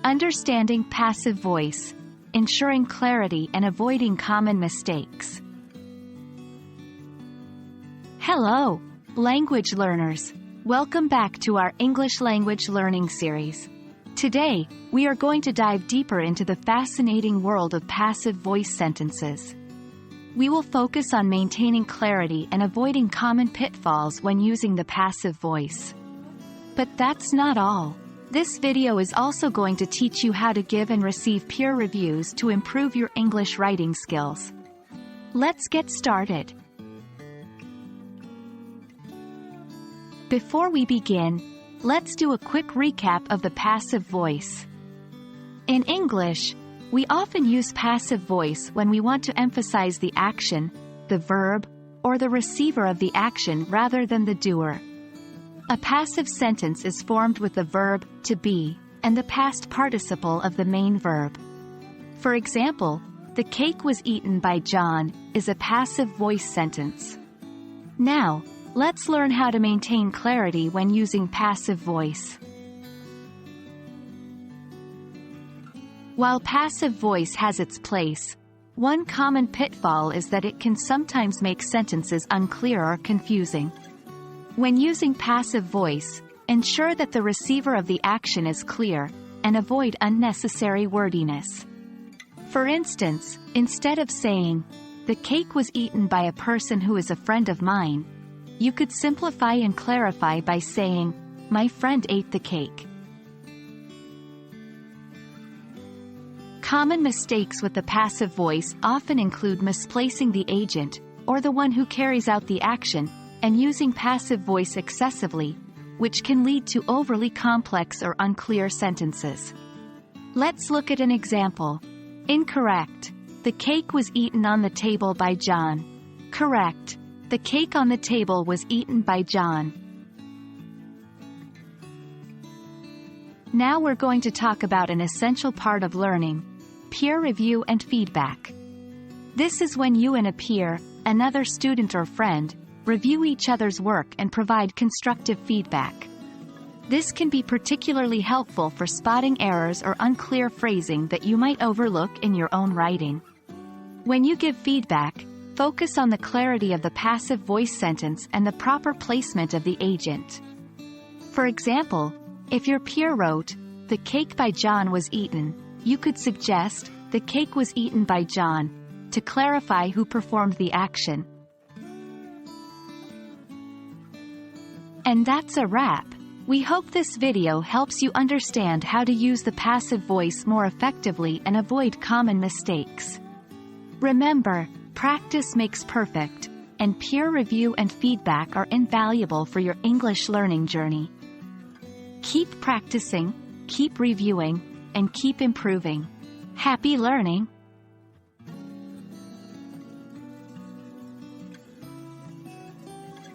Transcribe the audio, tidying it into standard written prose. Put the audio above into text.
Understanding passive voice, ensuring clarity and avoiding common mistakes. Hello, language learners. Welcome back to our English language learning series. Today, we are going to dive deeper into the fascinating world of passive voice sentences. We will focus on maintaining clarity and avoiding common pitfalls when using the passive voice. But that's not all. This video is also going to teach you how to give and receive peer reviews to improve your English writing skills. Let's get started. Before we begin, let's do a quick recap of the passive voice. In English, we often use passive voice when we want to emphasize the action, the verb, or the receiver of the action rather than the doer. A passive sentence is formed with the verb to be and the past participle of the main verb. For example, the cake was eaten by John is a passive voice sentence. Now, let's learn how to maintain clarity when using passive voice. While passive voice has its place, one common pitfall is that it can sometimes make sentences unclear or confusing. When using passive voice, ensure that the receiver of the action is clear, and avoid unnecessary wordiness. For instance, instead of saying, "The cake was eaten by a person who is a friend of mine," you could simplify and clarify by saying, "My friend ate the cake." Common mistakes with the passive voice often include misplacing the agent, or the one who carries out the action, and using passive voice excessively, which can lead to overly complex or unclear sentences. Let's look at an example. Incorrect. The cake was eaten on the table by John. Correct. The cake on the table was eaten by John. Now we're going to talk about an essential part of learning: peer review and feedback. This is when you and a peer, another student or friend, review each other's work and provide constructive feedback. This can be particularly helpful for spotting errors or unclear phrasing that you might overlook in your own writing. When you give feedback, focus on the clarity of the passive voice sentence and the proper placement of the agent. For example, if your peer wrote, "The cake by John was eaten," you could suggest, "The cake was eaten by John," to clarify who performed the action. And that's a wrap. We hope this video helps you understand how to use the passive voice more effectively and avoid common mistakes. Remember, practice makes perfect, and peer review and feedback are invaluable for your English learning journey. Keep practicing, keep reviewing, and keep improving. Happy learning!